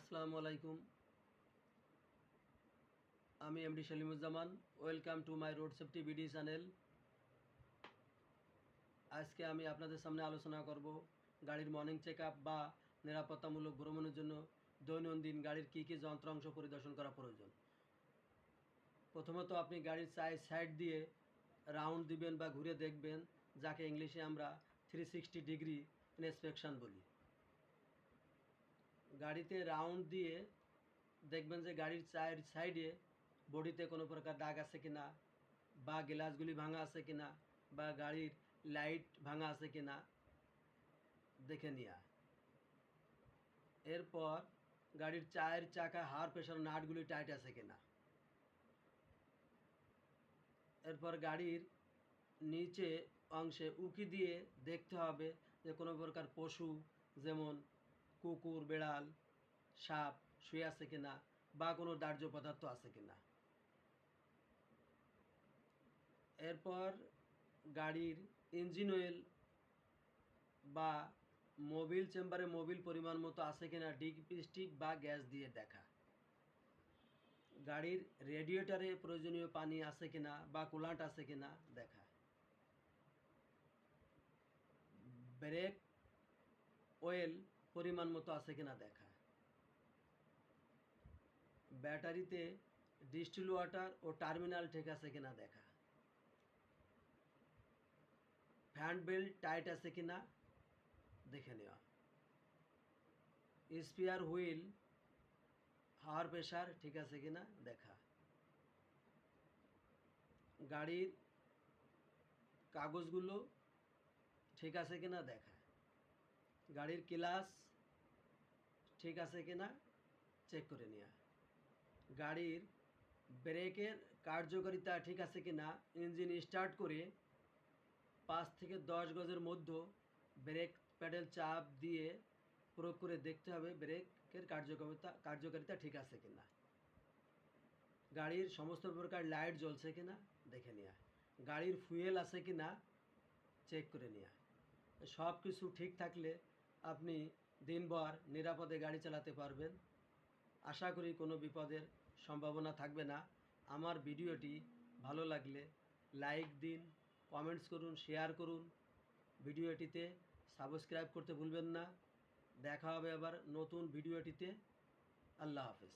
আসসালামু আলাইকুম। আমি M D Salimuzzaman. Welcome to my road safety video channel. আজকে আমি আপনাদের সামনে আলোচনা করব গাড়ির মর্নিং চেক আপ বা নিরাপত্তামূলক ভ্রমণের জন্য দৈনন্দিন গাড়ির কী কী যন্ত্রাংশ পরিদর্শন করা প্রয়োজন। প্রথমত আপনি গাড়ির সাইড দিয়ে রাউন্ড দিবেন বা ঘুরে দেখবেন, যাকে ইংলিশে আমরা 360 ডিগ্রি ইন্সপেকশন বলি। গাড়িতে রাউন্ড দিয়ে দেখবেন যে গাড়ির সাইডে বডিতে কোনো প্রকার দাগ আছে কিনা, বা গ্লাসগুলি ভাঙা আছে কিনা, বা গাড়ির লাইট ভাঙা আছে কিনা দেখে নেওয়া। এরপর গাড়ির চাকা হাওয়ার প্রেশার নাটগুলি টাইট আছে কিনা। এরপর গাড়ির নিচে অংশে উকি দিয়ে দেখতে হবে যে কোনো প্রকার পশু, যেমন কুকুর, বেড়াল, সাপ শুয়ে আছে কিনা, বা কোনো দাহ্য পদার্থ আছে কিনা। এরপর গাড়ির ইঞ্জিন অয়েল বা মোবিল চেম্বারে মোবিল পরিমাণ মতো আছে কিনা ডিপস্টিক বা গ্যাস দিয়ে দেখা। গাড়ির রেডিয়েটরে প্রয়োজনীয় পানি আছে কিনা বা কুলান্ট আছে কিনা দেখা। ব্রেক অয়েল পরিমাণ মতো আছে কিনা দেখা। ব্যাটারিতে ডিস্টিল ওয়াটার ও টার্মিনাল ঠিক আছে কিনা দেখা। ফ্যান বেল্ট টাইট আছে কিনা দেখে নেওয়া। স্পিয়ার হুইল হাওয়ার প্রেশার ঠিক আছে কিনা দেখা। গাড়ির কাগজগুলো ঠিক আছে কিনা দেখা। গাড়ির ক্লাচ ঠিক আছে কিনা চেক করে নেওয়া। গাড়ির ব্রেকের কার্যকারিতা ঠিক আছে কিনা ইঞ্জিন স্টার্ট করে 5 থেকে 10 গজের মধ্যে ব্রেক প্যাডেল চাপ দিয়ে প্রয়োগ করে দেখতে হবে ব্রেকের কার্যকারিতা ঠিক আছে কিনা। গাড়ির সমস্ত প্রকার লাইট জ্বলছে কিনা দেখে নেওয়া। গাড়ির ফুয়েল আছে কিনা চেক করে নেওয়া। সব কিছু ঠিক থাকলে আপনি দিনভর নিরাপদে গাড়ি চালাতে পারবেন। আশা করি কোনো বিপদের সম্ভাবনা থাকবে না। আমার ভিডিওটি ভালো লাগলে লাইক দিন, কমেন্টস করুন, শেয়ার করুন। ভিডিওটিতে সাবস্ক্রাইব করতে ভুলবেন না। দেখা হবে আবার নতুন ভিডিওটিতে। আল্লাহ হাফেজ।